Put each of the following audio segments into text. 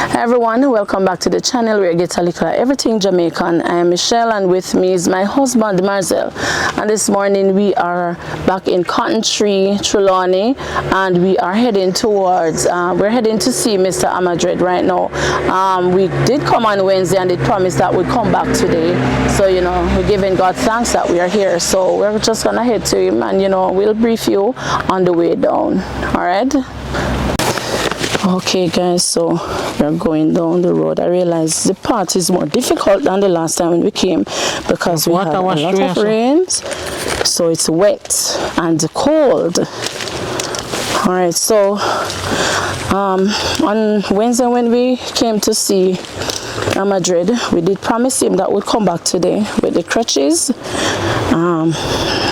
Hi everyone, welcome back to the channel where you get a little everything Jamaican. I am Michelle and with me is my husband Marcel, and this morning we are back in Cotton Tree, Trelawney, and we are heading towards, we're heading to see Mr. A Dred right now. We did come on Wednesday and they promised that we'd come back today, so you know, we're giving God thanks that we are here, so we're just gonna head to him and you know, we'll brief you on the way down. Alright? Okay guys, so we're going down the road. I realize the path is more difficult than the last time when we came because we had a lot of rains, so it's wet and cold. Alright, so on Wednesday when we came to see A Dred, we did promise him that we'd come back today with the crutches.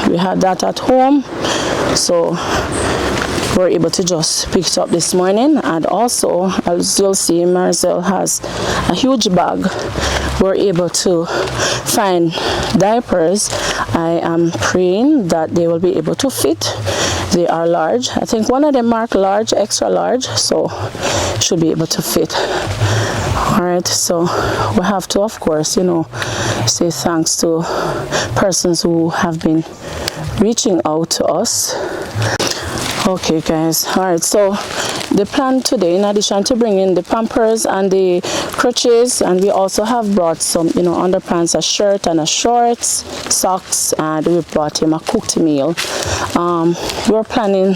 We had that at home, so we're able to just pick it up this morning. And also, as you'll see, Marcel has a huge bag. We're able to find diapers. I am praying that they will be able to fit. They are large. I think one of them marked large, extra large, so should be able to fit. Alright, so we have to, of course, you know, say thanks to persons who have been reaching out to us. Okay guys, alright, so the plan today, in addition to bringing the pampers and the crutches, and we also have brought some, you know, underpants, a shirt and a shorts, socks, and we brought him a cooked meal. We were planning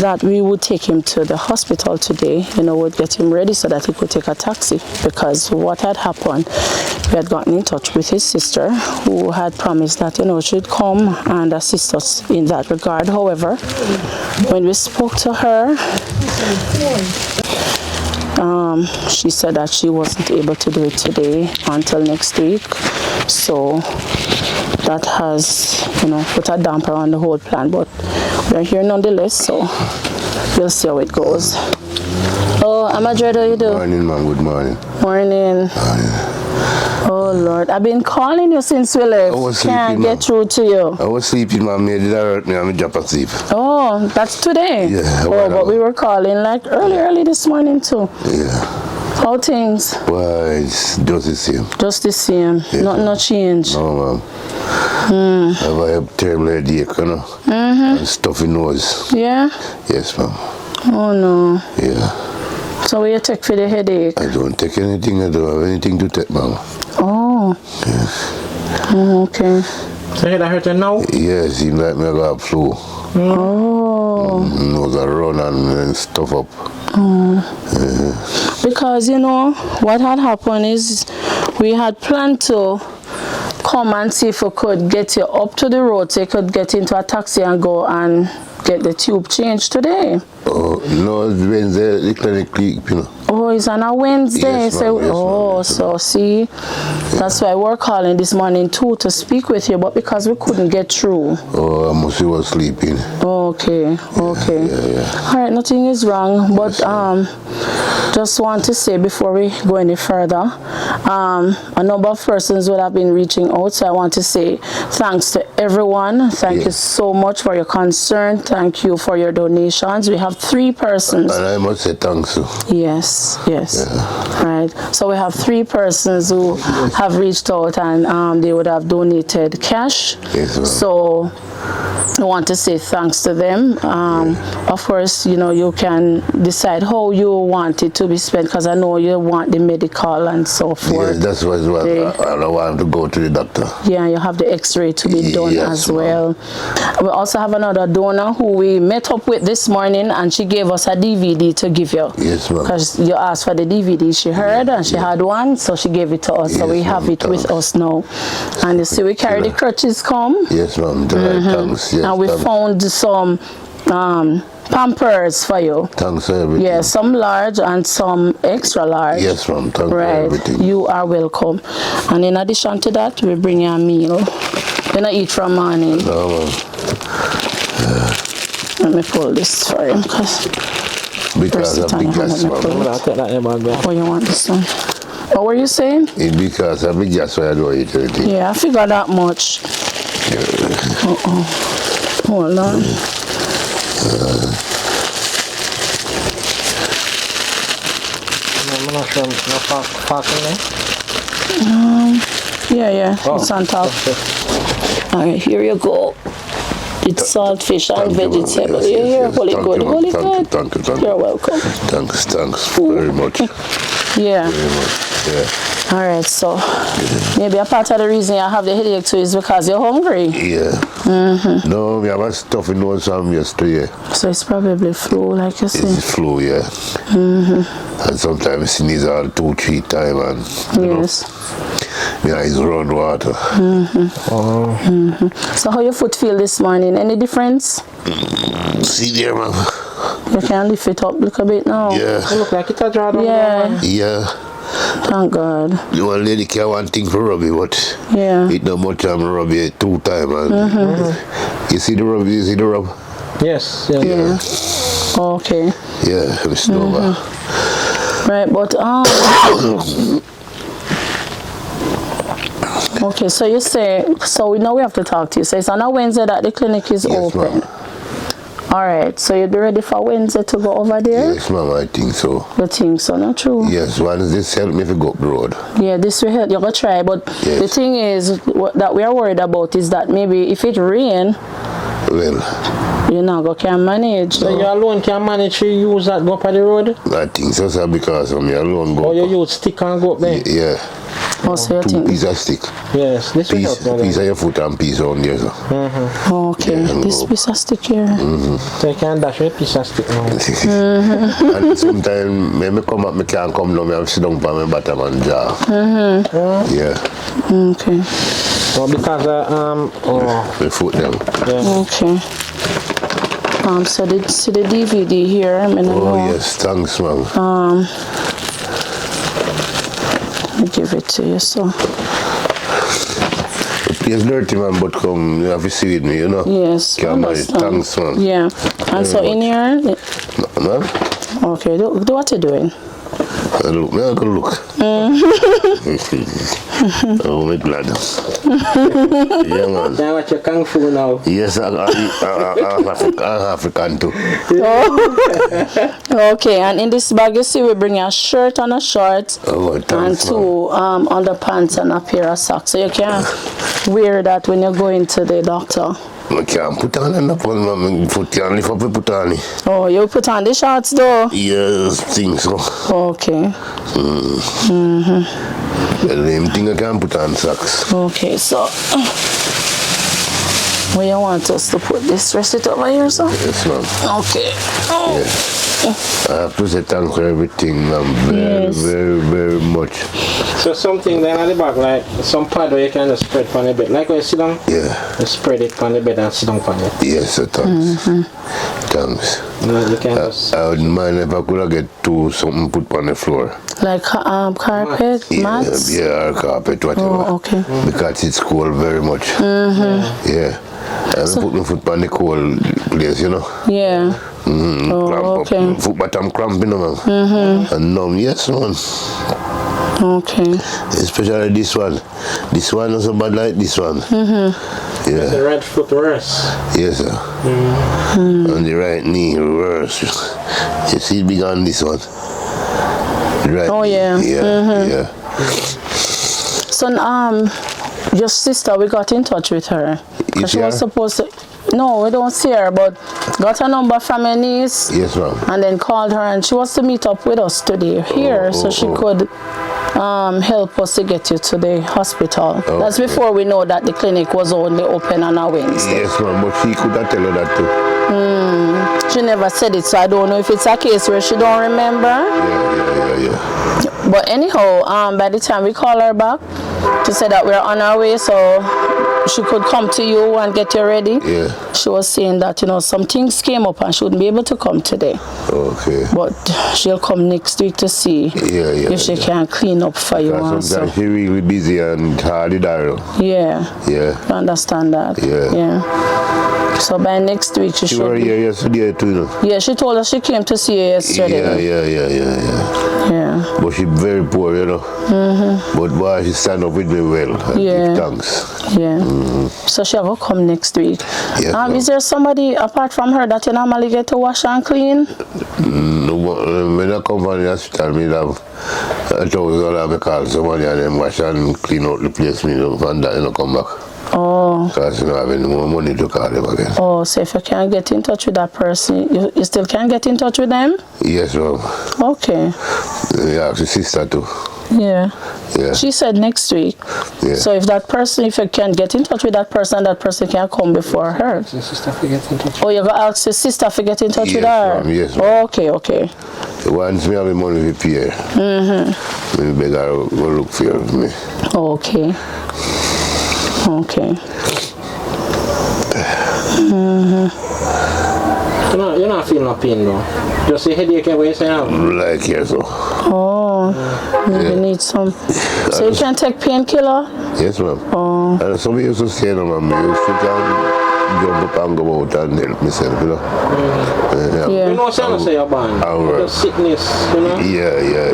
that we would take him to the hospital today, you know, we'd get him ready so that he could take a taxi, because what had happened, we had gotten in touch with his sister who had promised that, you know, she'd come and assist us in that regard. However, when we spoke to her, she said that she wasn't able to do it today until next week, so that has, you know, put a damper on the whole plan, but we're here nonetheless, so we'll see how it goes. Oh, A Dred, how you do? Morning, man. Good morning. Morning. Oh Lord, I've been calling you since we left. Can't get through to you. I was sleeping, man. Me did hurt me. I'm drop asleep. Oh, that's today. Yeah. Oh, but we were calling like early this morning too. Yeah. How things? Well, it's just the same. Just the same. Yeah. No change. No, man. I have a terrible headache, you know. And stuffy nose. Yeah. Yes, ma'am. Oh no. Yeah. So what you take for the headache? I don't take anything. I don't have anything to take, ma'am. Oh. Yes. Oh, okay. So head hurting now? Yes, seems like me got flu. Oh. Nose a run and stuff up. Because you know what had happened is we had planned to come and see if we could get you up to the road so you could get into a taxi and go and get the tube changed today. Oh, no, it's Wednesday, the clinic, you know. Oh, it's on a Wednesday. Yes, So, yes, oh, yes, so see, that's why we're calling this morning too to speak with you, but because we couldn't get through. Oh, I must be was sleeping. Okay, okay. Yeah. All right, nothing is wrong, but just want to say before we go any further, a number of persons would have been reaching out, so I want to say thanks to everyone. Thank you so much for your concern. Thank you for your donations. We have 3 persons. And I must say thanks to. Yes. Right. So we have 3 persons who have reached out and they would have donated cash. Yes, ma'am. So I want to say thanks to them. Of course, you know, you can decide how you want it to be spent, because I know you want the medical and so forth. Yes, that's what I don't want to go to the doctor. Yeah, you have the x-ray to be done as well. We also have another donor who we met up with this morning, and she gave us a DVD to give you. Yes, ma'am. Because you asked for the DVD, she heard and she had one, so she gave it to us. So we have it with us now. And you see, we carry the crutches come. Yes, ma'am. Thanks. Yes, and we found some pampers for you. Thanks for everything. Yeah, some large and some extra large. Yes, ma'am. Thanks for everything. You are welcome. And in addition to that, we bring you a meal. You don't eat from morning. No, ma'am. Let me pull this for him, because of the gas, ma'am. Oh, you want this one? What were you saying? It's because of the gas, why I don't eat anything. Yeah, I figured that much. Hold on. I'm not sure. No parking there. Yeah. Oh, It's on top. okay. All right, here you go. It's saltfish and vegetable. Yes. Holy good. Thank you. You're welcome. Thanks very much. Yeah. Very much. Yeah. All right, so maybe a part of the reason you have the headache too is because you're hungry. Yeah. No, we have a stuffy nose from yesterday. So it's probably flu, like you say. It's flu, yeah. And sometimes I sneeze all 2-3 times and Yes. my eyes run water. So how your foot feel this morning? Any difference? See there, man. You can lift it up a little bit now. Yeah. You look like it's a draw down. Yeah. Yeah. Thank God. The one lady can one thing for rubby, but Yeah. it not much time rubby 2 times. You see the rub? Yes. Yeah. Okay. Yeah, it's over. Right, but okay, so you say, so we know we have to talk to you. So it's on a Wednesday that the clinic is Yes, open. ma'am. All right, so you'll be ready for Wednesday to go over there? Yes, ma'am, I think so. You think so, not true? Yes, once this help me to go up the road. Yeah, this will help. You're going to try, but Yes. the thing is, that we are worried about is that maybe if it rain, Well, you're not going to manage. So you alone can manage to use that go up on the road? I think so, sir, because of me alone go. Or you use stick and go up there? Yeah, Oh, so you 2 think, pieces of stick. Yes, this will help. Piece of your foot and piece on there, sir. okay, Yeah, this go. piece of stick here. So you can dash with a piece of stick now. And sometimes when I come up, I can't come down, I sit down on my bottom and jaw. Yeah, Okay, So because my foot down. okay. So see the DVD here. I mean, Oh, yes, thanks, ma'am. I give it to you, so. It's dirty, man, but come, you have to see with me, you know. Yes, Can't manage. understand. Thanks, man. Yeah, and so in here, Man, okay, do what you're doing. I look, man, I gotta look. Oh, my glad. Yeah, man. now watch your kung fu now. Yes, I'm African too. Okay, and in this bag, you see, we bring a shirt and a short, Oh, and thanks, 2 man. underpants and a pair of socks. So you can wear that when you're going to the doctor. I can't put on enough, man. My foot can't lift up, I put on it. Oh, you put on the shorts though? Yes, think so. Okay. Well, the thing I can't put on socks. Okay, so where you want us to put this? Rest it over here, so? Yes, ma'am. Okay. Oh. I have to say thanks for everything, ma'am. Very, Yes. very much. So something then at the back, like some pad where you can just spread on the bed. Like when you sit down, Yeah. you spread it on the bed and sit down on it. Yes, sir, thanks. Thanks. You can just... I wouldn't mind if I could get something put on the floor. Like carpet, mats? Yeah, or carpet, whatever. Oh, okay. Because it's cold very much. Yeah. I put my foot on the cold place, you know. Yeah. Oh, Cramp okay. up. Foot bottom cramping, man. And numb, yes, man. Okay. Especially this one. This one is so bad like this one. The Yeah. right foot worse. Yes, sir. On the right knee, reverse. You see it big on this one. Right. Oh, yeah. Yeah. So, your sister, we got in touch with her. You 'Cause she see was her? supposed to... No, we don't see her, but got a number from her niece. Yes, ma'am. And then called her, and she wants to meet up with us today here, so she could help us to get you to the hospital. That's Okay. before we know that the clinic was only open on a Wednesday. Yes, ma'am, but she could have tell her that too. She never said it, so I don't know if it's a case where she don't remember. Yeah. But anyhow, by the time we call her back to say that we're on our way, so she could come to you and get you ready. Yeah. She was saying that, some things came up and she wouldn't be able to come today. Okay. But she'll come next week to see Yeah. if she can clean up for you Because also. sometimes she really busy and hard to dial. Yeah, Yeah. I understand that. Yeah. So by next week she She should were be. here yesterday too, you know. Yeah, she told us she came to see you yesterday. Yeah. But she very poor, you know. But boy, she stand up with me well. I Yeah. give thanks. Yeah. So she'll go come next week. Yes, ma'am. Is there somebody apart from her that you normally get to wash and clean? When I come from the hospital, me have $1,000 I call somebody and them wash and clean out the place, me and that, come back. Oh. Because you don't have any more money to call them again. Oh, so if you can't get in touch with that person, you still can't get in touch with them? Yes, ma'am. Okay. Yeah, the sister too. Yeah. Yeah. She said next week. Yeah. So if you can get in touch with that person can come before her. The sister to get in touch. Oh, you got to ask your sister to get in touch with her? Ma'am, yes, ma'am. Okay, okay. Once me have the money to pay, me beg her go look for me. Okay. Okay. You're not feeling no pain though. Just a headache every say now. Like yes, so. Oh, maybe need some. So you can take painkiller? Yes, ma'am. Oh. And some used to say, no, ma'am, you used to jump up and go out and help myself, Yeah. You know, say you're born. Just sickness, you know? Yeah.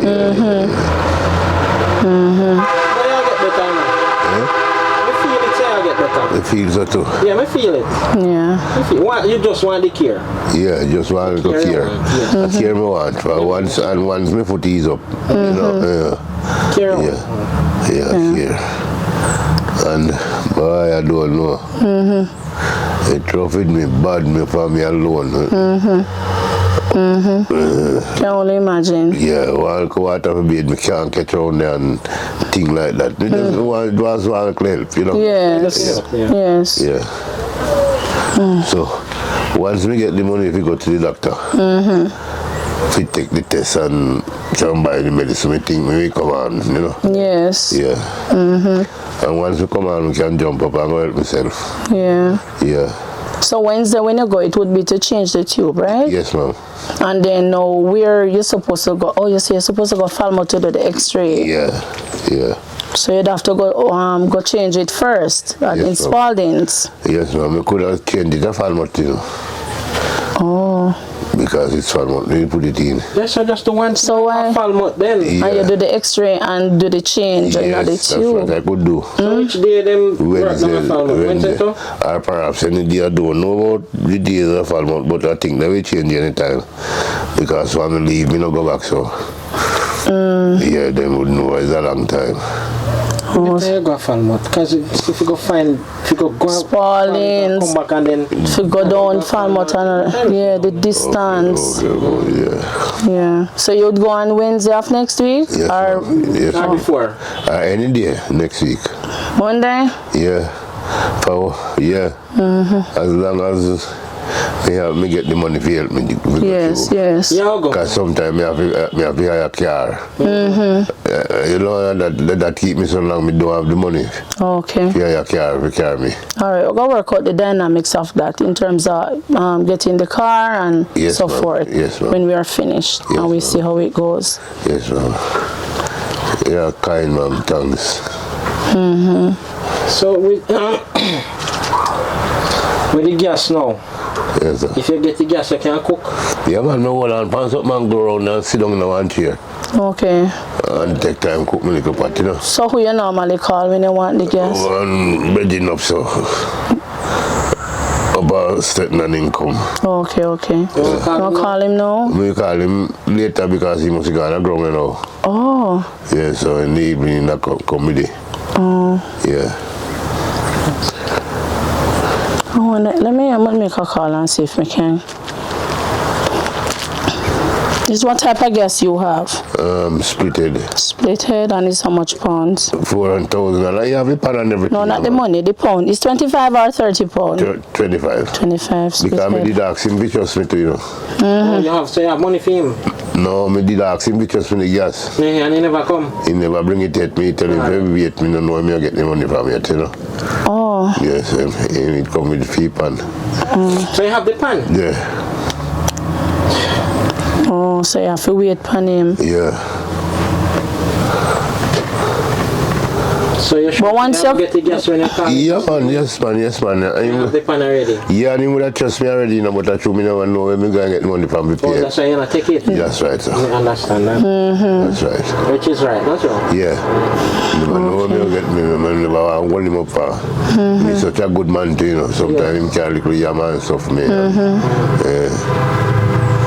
But I get better now. I feel it, say I get better. It feels so too. Yeah, I feel it. Yeah. You just want the care. Yeah, just want to care. I care me want. For once my foot is up. You know, Care. care. And boy, I don't know. It troubled me bad me for me alone. Can only imagine. Yeah, water for bed, me can't catch around there and things like that. Me just want to help, you know. Yes. Yeah. So, once we get the money, if we go to the doctor, if we take the test and try and buy the medicine, we think we come on, you know. Yes. Yeah. And once we come on, we can jump up and go help myself. Yeah. Yeah. So Wednesday when you go, it would be to change the tube, right? Yes, ma'am. And then now where you're supposed to go? Oh, you say you're supposed to go Falmouth to do the X-ray. Yeah. So you'd have to go change it first in Spalding's. Yes, ma'am. We could have changed it to Falmouth, you know. Oh. Because it's Falmouth, we put it in. Yes, so just the one. So why? Falmouth then. Yeah. And you do the X-ray and do the change and not the Yes, tube. that's what I could do. So which day them work down at Falmouth? Wednesday too? Or perhaps any day I don't know about the days of Falmouth, but I think they will change anytime. Because when I leave, me no go back, so. Yeah, they would know it's a long time. You go Falmouth, because if you go Spalding's, come back and then if you go down Falmouth and the distance. Okay, Yeah. So you'd go on Wednesday of next week? Yes, Or or before? any day next week. Monday? Yeah. As long as me get the money to help me. Yes. Yeah, I'll go. Because sometimes I have to hire a car. You know, that keep me so long, I don't have the money. Okay. To hire a car to carry me. All right, we're going to work out the dynamics of that in terms of getting the car and so forth when we are finished. And we see how it goes. Yes, ma'am. Yeah, kind, ma'am. Thanks. So with the gas now, Yes, sir. if you get the gas, you can cook. Yeah, man, no hold on. Pants up, man, go around and sit down in one chair. Okay. And take time cook me little pot, you know. So who you normally call when you want the gas? And breading up, so. About stating an income. Okay. You call him now? We call him later because he must have gone and ground now. Oh. Yeah, so in the evening, I come with it. Oh. Yeah. Oh, let me make a call and see if we can. This is what type of gas you have? Split head. Split head, and it's how much pounds? 400,000. And I have the pan and everything. No, not the money, the pound. It's 25 or 30 pounds? 25. 25 split Because I head. did ask him which was me to, you know. So you have money for him? No, I did ask him which was me the gas. Yeah, and he never come? He never bring it yet. Me tell him, if you wait, me don't know me get the money from yet, you know. Oh. Yes, he come with the free pan. So you have the pan? Yeah. Oh, so you have to wait for him. Yeah. So you should get the gas when you come? Yeah, man, yes, man. You have the pan already? Yeah, and he would have trust me already, you know, but I true me never know where me going to get the money from. Oh, that's why you're not take it? That's right, sir. I understand that. That's right. Which is right, that's wrong. Yeah. Never know where me get me, man. Never want to hold him up for. He's such a good man, too, you know. Sometimes him can't look at and stuff for me. Yeah.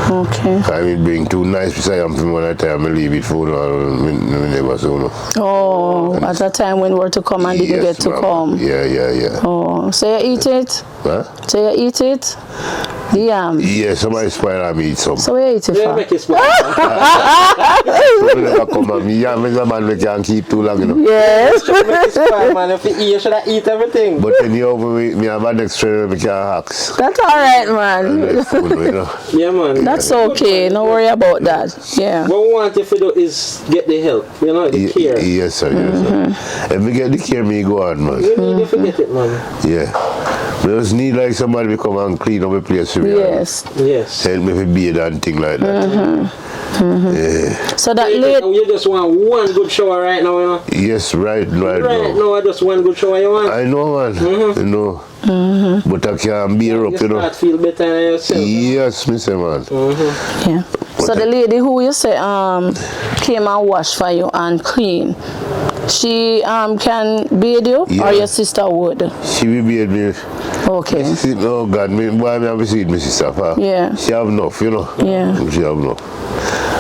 Okay. I mean, bring 2 nice beside him from when I time I leave it for me never so no. Oh, at a time when we were to come and didn't get to ma'am. come. Yeah. Oh, so you eat it? Huh? So you eat it? The yam? Yeah, somebody spoil and me eat some. So we eat it Yeah, for? make it small. So we never come and me yam is a man we can't keep too long, you know. Yes. Make it small, man. If you eat, you should eat everything. But then you over me have an extra we can't hacks. That's all right, man. That's food, you know. Yeah, man. That's okay. No worry about that. Yeah. What we want you to do is get the help, you know, the care. Yes, sir. If we get the care, me go on, man. You need to forget it, man. Yeah. We just need like somebody to come and clean up the place for me. Yes. Yes. Help me with beard and thing like that. Yeah. So that late. You just want one good shower right now, you know? Yes, right Right now. now, I just one good shower you want. I know, man. You know. But I can't bear up, You you know. start feel better than yourself. Yes, me say, man. Yeah. So the lady who you say came and wash for you and clean, she can bathe you, Yeah. or your sister would? She will beard me. Okay. See, oh God, me, boy, me have to see it, my sister. Yeah. She have enough, you know. Yeah. She have enough.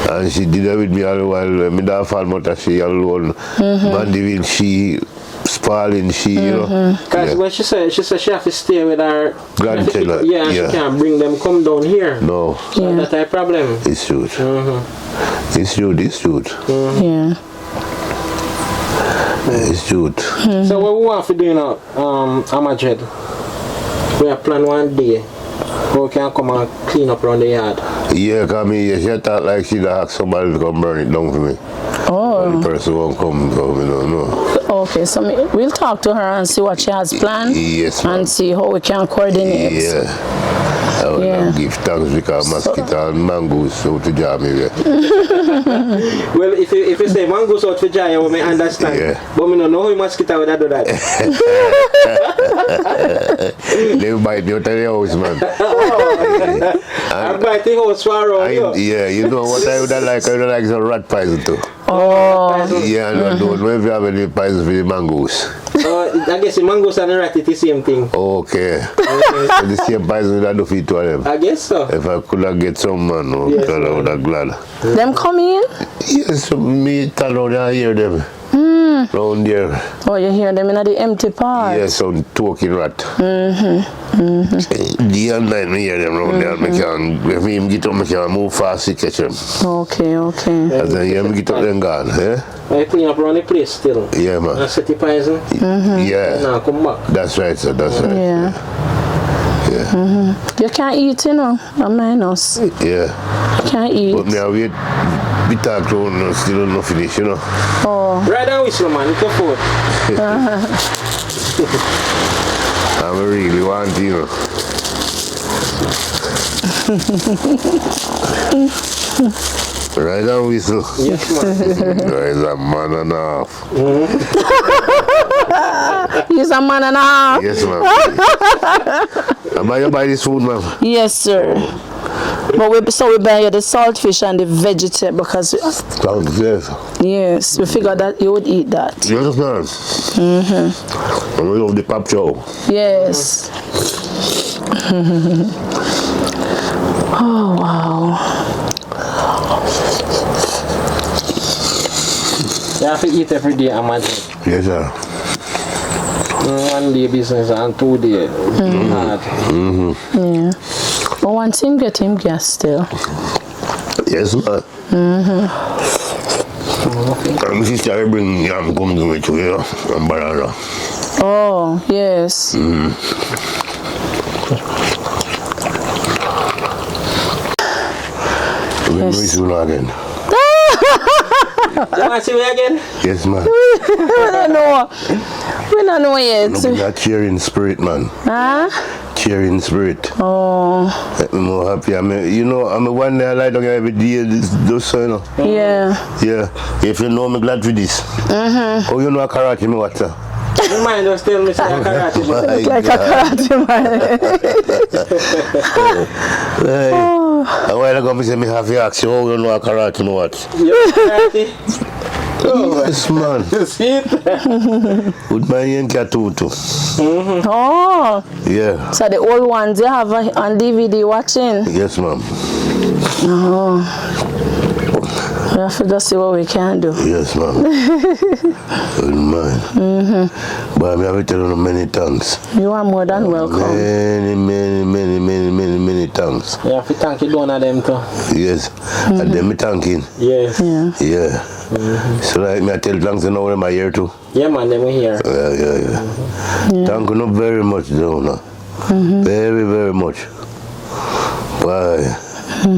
And she did it with me all the while. Me don't fall out of she alone. Mandeville, she spalling, she, you know. Because when she said she have to stay with her Grandchildren, yeah, yeah. she can't bring them come down here. No, So Yeah. that's a problem. it's true. It's true, it's true. Yeah. It's true. So what we want to do now, Madrid, we have planned one day where we can come and clean up around the yard. Yeah, come here. She thought like she'd ask somebody to come burn it down for me. Oh. The person won't come, so we don't know. Okay. So we'll talk to her and see what she has planned. Yes, ma'am. And see how we can coordinate. Yeah. I would Yeah. give thanks because mosquito and mangoes out to jar me. Yeah. Well, if you say mangoes out for Jaya, we may understand. Yeah. But we don't know how mosquito would do that. They bite me out of the house, man. I bite the house for around you. Yeah, you know what I would like? I would like some rat poison too. Oh. Yeah, I don't know if you have any poison for the mangoes. I guess the mangoes and the rat is the same thing. Okay. So the same poison that do fit to them. I guess so. If I could have get some, man, oh, Yes, God, I would have glad. Them come in? Yes, me turn around and hear them. Round there. Oh, you hear them in the empty part? Yes, some talking rat. Day and night, me hear them round there. Me can, if me get up, me can move fast to catch them. Okay. As I hear me get up, then gone. Eh? I clean up around the place still. Yeah, And man. set the poison. Yeah. Now come back. That's right, sir. That's right. Yeah. You can't eat, you know. I'm minus. Yeah. You can't eat. But me I wait. We talk to one, still not finish, you know. Oh. Right down whistle, man. It's your foot. I really want, you know. Right on whistle. Yes, man. There's a man and a half. He's a man and a half. Yes, ma'am. Am I buy this food, ma'am? Yes, sir. But we buy you the saltfish and the vegetable because Thanks, yes. yes, we figured that you would eat that. You understand? And we love the pop show. Yes. Oh wow. You have to eat every day, Madrid. Yes, sir. 1 day business and 2 days. Hard. Yeah. But one thing get him gas still. Yes, ma'am. And my sister bring yam come to me too, you know, and banana. Oh, yes. We know it's you again. You want to see me again? Yes, man. We don't know. We don't know yet. Look at that cheering spirit, man. Huh? Cheering spirit. Oh, I'm more happy. I'm one day I lie down every day, this, you know. yeah. Yeah. If you know, I'm glad for this. Oh, you know a karate, me what? You mind just tell me say I karate. Look like a karate man. A while ago, I said, I have to ask you, oh, you know a karate, me what? You karate? Yes, man. You see it? With my young cat too. Oh, Yeah. so the old ones you have on DVD watching. Yes, ma'am. No. We have to just see what we can do. Yes, ma'am. Good man. But I have to tell you many thanks. You are more than welcome. Many thanks. You have to thank you doing them too. Yes. And then me thanking. Yes. Yeah. Yeah. So like me I tell thanks and now I'm here too. Yeah, man, them we here. Yeah. Thank you very much, Jonah. Very much. Why? I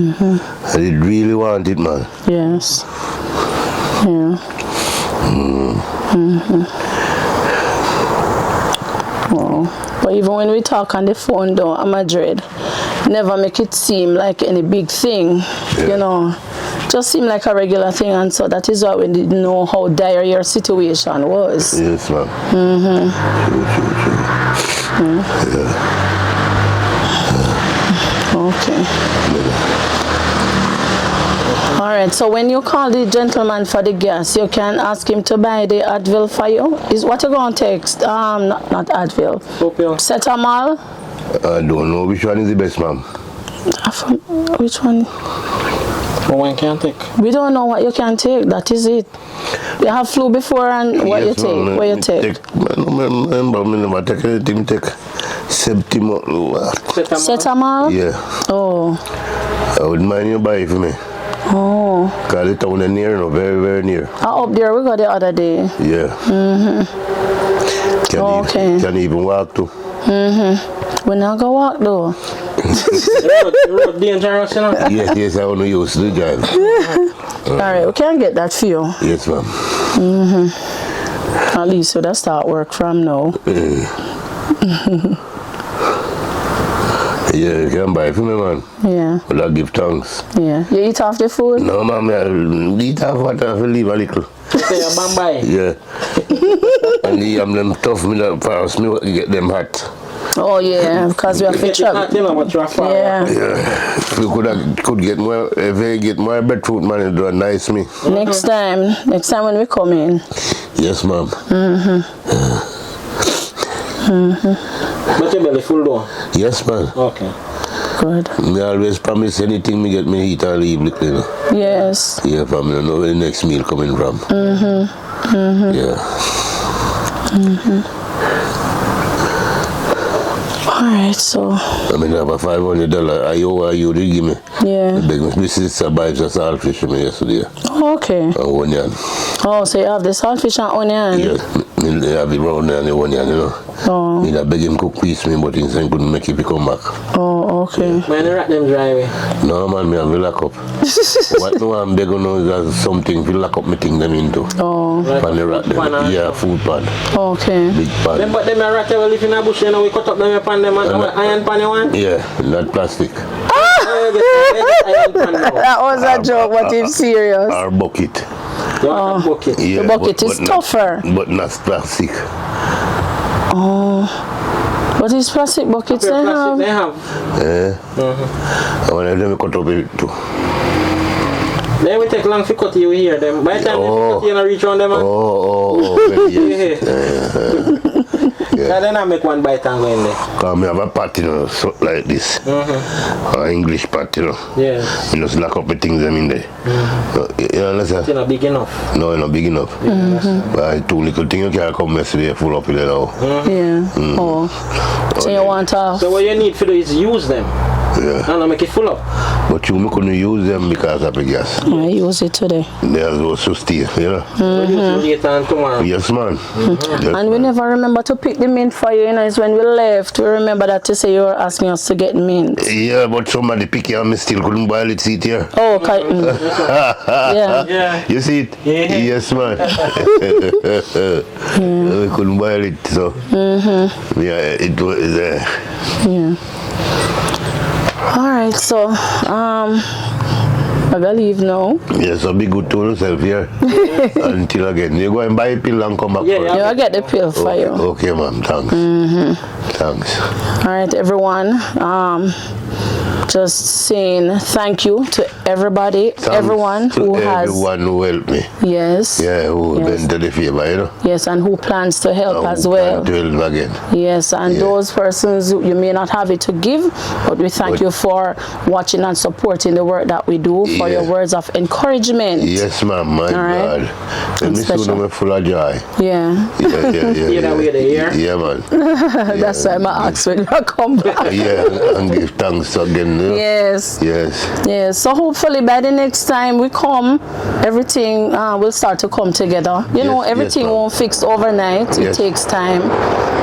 did really want it, man. Yes. Yeah. Wow. But even when we talk on the phone though, I'm a dread. Never make it seem like any big thing, you know. Just seem like a regular thing, and so that is why we didn't know how dire your situation was. Yes, ma'am. True. Okay. Alright, so when you call the gentleman for the gas, you can ask him to buy the Advil for you. Is what you're going to take? Not Advil. Cetamol? I don't know which one is the best, ma'am. Which one? One can take. We don't know what you can take. That is it. You have flu before, and what yes, you take? Ma'am, What you take? I never take anything. Take Cetamol. Cetamol? Yeah. Oh. I wouldn't mind you buy it for me. Oh. Because the town is near, no, very near. Up there we got the other day. Yeah. Can even walk too. We not go walk though. The road dangerous, you know? Yes, I want to use the drive. Alright, we can get that for you. Yes, ma'am. At least so that start work from now. Yeah, you can buy it for me, man. Yeah. But I give thanks. Yeah. You eat off the food? No, ma'am, I eat half what I leave a little. Say a bambay. Yeah. And them tough, me that fast, me get them hot. Oh yeah, because we have to chop. You know what you're for. Yeah. If you could get more, if you get more breadfruit, man, it do nice me. Next time when we come in. Yes, ma'am. But your belly full though? Yes, man. Okay. Good. Me always promise anything me get me eat and leave Likkle, you know. Yes. Yeah, family, I know where the next meal coming from. Yeah. Alright, so. I mean, I have a $500 I owe you to give me. Yeah. Beg my sister buy just saltfish for me yesterday. Oh, okay. And onion. Oh, so you have the saltfish and onion? Yeah, I have the brown and the onion, you know. Oh. I beg him cook piece me, but he couldn't make it come back. Oh, okay. Man, you rat them dry way. No, man, me have to lock up. What no I'm begging now is something to lock up me thing them into. Oh. Like Pan the rat them. Yeah, food pan. Okay. Big pan. But them rat will live in a bush, you know, we cut up them pan them and iron pan you want? Yeah, not plastic. That was a joke, but it's serious. Our bucket. Bucket. Yeah, The bucket is tougher. But not plastic. Oh. What is plastic buckets they have? They have. Yeah. I want them cut up it too. Then we take long to cut you here. Them. By the time we cut you and reach on them. Oh, yes. Yeah. Then I make one bite and go in there. Because I have a pot, you know, so like this. An English pot, you know. Yeah. You just lock up the things them in there. You understand? It's not big enough. No, it's not big enough. But two little things you can't come yesterday full up with it now. Yeah. Oh. So you want to... So what you need for do is use them. Yeah. And make it full up. But you couldn't use them because of the gas. I use it today. They are supposed to stay, you know. We use it later and tomorrow. Yes, man. Yes, And we never remember to pick the mint for you, you know, it's when we left, we remember that to say you were asking us to get mint. Yeah, but somebody pick it and me still couldn't boil it, see it here. Oh, okay. Yeah. Yeah. You see it? Yeah. Yes, man. We couldn't boil it, so. Yeah, it was there. Yeah. Alright, so, I gotta leave now. Yeah, so be good to yourself here. Until again. You go and buy a pill and come back. Yeah, for it. Yeah, I'll get the pill for you. Okay, ma'am. Thanks. Thanks. Alright, everyone. just saying thank you to everybody, everyone who has. Everyone who helped me. Yes. Yeah, who been to the favor, you know. Yes, and who plans to help as well. To help again. Yes, and those persons, you may not have it to give, but we thank you for watching and supporting the work that we do, for your words of encouragement. Yes, ma'am, my God. And me soon I'm full of joy. Yeah. You know we're here. Yeah, man. That's why I'm asked when you come back. Yeah, and give thanks again. You know? Yes. Yes. Yes. So hopefully by the next time we come, everything will start to come together. You know, everything won't fix overnight. It takes time.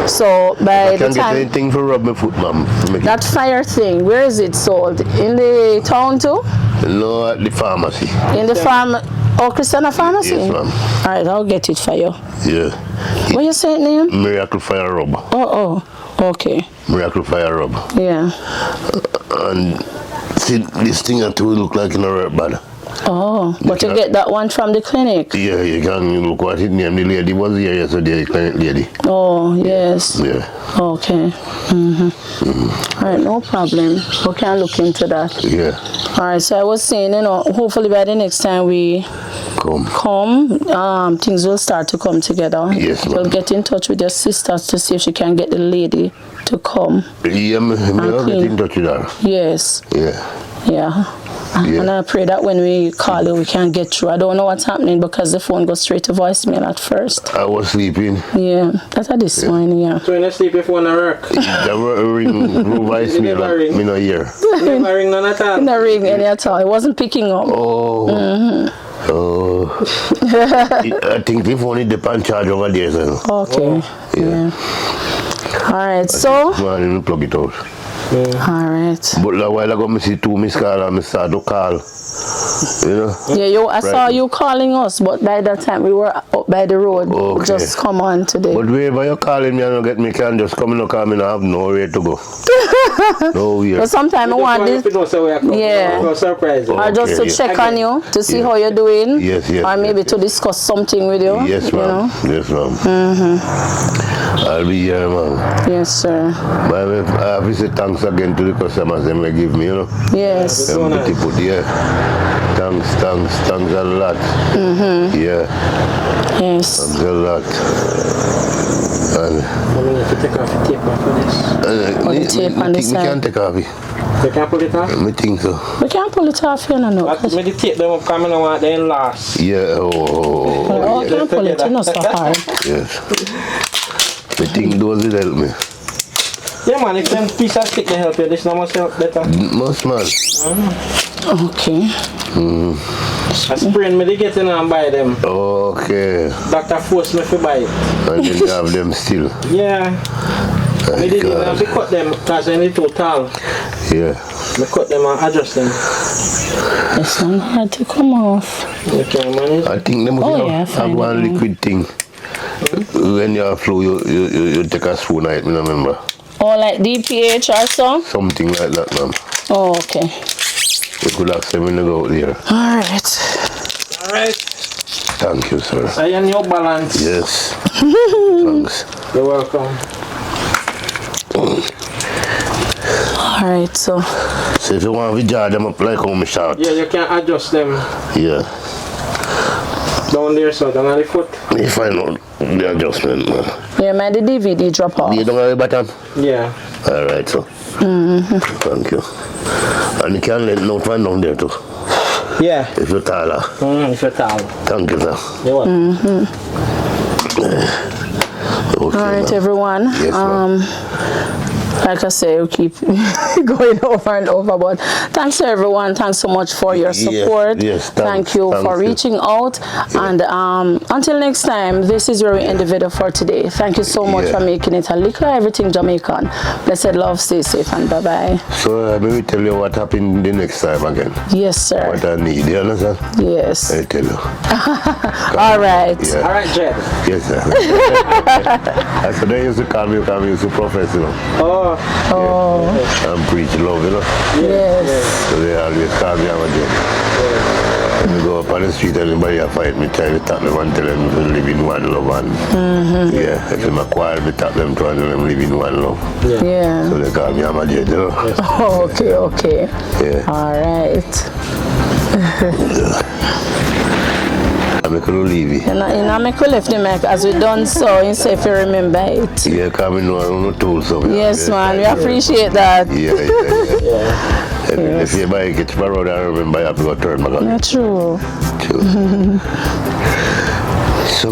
So by the time. Get anything for rub my foot, ma'am. That fire thing, where is it sold? In the town too? No, at the pharmacy. In the farm. Oh, Christiana Pharmacy? Yes, ma'am. All right, I'll get it for you. Yeah. What you say name? Miracle Fire Rub. Oh, okay. Miracle Fire Rub. Yeah. And see, this thing that will look like in a red bad. Oh, but you get that one from the clinic? Yeah, you can look what it name. The lady was here yesterday, the clinic lady. Oh, yes. Yeah. Okay. All right, no problem. We can look into that. Yeah. All right, so I was saying, you know, hopefully by the next time we come, things will start to come together. Yes, ma'am. You'll get in touch with your sisters to see if she can get the lady to come. Yeah, I'll get in touch with her. Yes. Yeah. And I pray that when we call you, we can get through. I don't know what's happening because the phone goes straight to voicemail at first. I was sleeping. Yeah, that's at this morning, yeah. So when you sleep, your phone work? The ring voicemail, me no hear. Never ring none at all? No ring any at all. It wasn't picking up. Oh. Oh. I think the phone is the charge over there. So. Okay. Yeah. All right, so. Well, let me plug it out. All right. But a while ago, I see two missed calls and I started to call. You know? Yeah, I saw you calling us, but by that time we were up by the road. Okay. Just come on today. But wherever you're calling me and don't get me, can just come in and call me and I have nowhere to go. Nowhere. But sometimes I want this. Surprise. Or just to check on you, to see how you're doing. Yes. Or maybe to discuss something with you. Yes, ma'am. You know? Yes, ma'am. I'll be here, ma'am. Yes, sir. But I have to say thanks again to the customers they may give me, you know. Yes. Thanks a lot. Yeah. Yes. Thanks a lot. And I mean, if you take off the tape off of this. The tape on the we side. can't take off it. You can't pull it off? I think so. We can't pull it off here, no. I meditate them up coming on what they last. Yeah, Oh, I can't pull it, you know, so hard. Yes. I think those will help me. Yeah, man, if them piece of stick they help you, this not must help better. Most man. Okay. I sprain me to get in and buy them. Okay. Doctor forced me to buy it. And then you have them still. Yeah. I didn't have to cut them because they need too tall. Yeah. I cut them and adjust them. It's not hard to come off. You can manage. I think they must have one liquid thing. When you have flu, you take a spoon at it, I remember. Oh, like DPH or so? Something like that, ma'am. Oh, okay. You could have 7 to go there. All right. Thank you, sir. I am your balance. Yes. Thanks. You're welcome. All right, so if you want to jar them up like how me shot. Yeah, you can adjust them. Yeah. Down there, so down on the foot. You find out the adjustment, man. yeah, man, the DVD drop off. You don't have a button? Yeah. Alright, so. Thank you. And you can let note one down there too. Yeah. If you're taller. If you're tall. Thank you, sir. You're welcome. Okay, All right, everyone. Yes, like I say, we keep going over and over, but thanks to everyone. Thanks so much for your support. Yes, thank you for reaching out. And until next time, this is where we end the video for today. Thank you so much for making it a Likkle Everything Jamaican. Blessed love, stay safe, and bye-bye. So maybe tell you what happened the next time again. Yes, sir. What I need, you understand? Yes. I tell you. All right. Yeah. All right, Dred. Yes, sir. That's what they used to call me professional. Oh. Yeah. I'm preach love, you know? Yes. So they always call me a Dred. When we go up on the street, anybody a fight, me try to talk them and tell them to live in one love. And yeah, if them a quarrel, me talk them to and tell them live in one love. Yeah. So they call me A Dred, you know. Oh, okay. Yeah. All right. I make you leave it. And I make you left the mic as we done so, you say if you remember it. Yeah, because I know I'm not told so. Yes, man, we appreciate that. Yeah. If you buy it for road, I remember you have to go turn back on. Not true. So.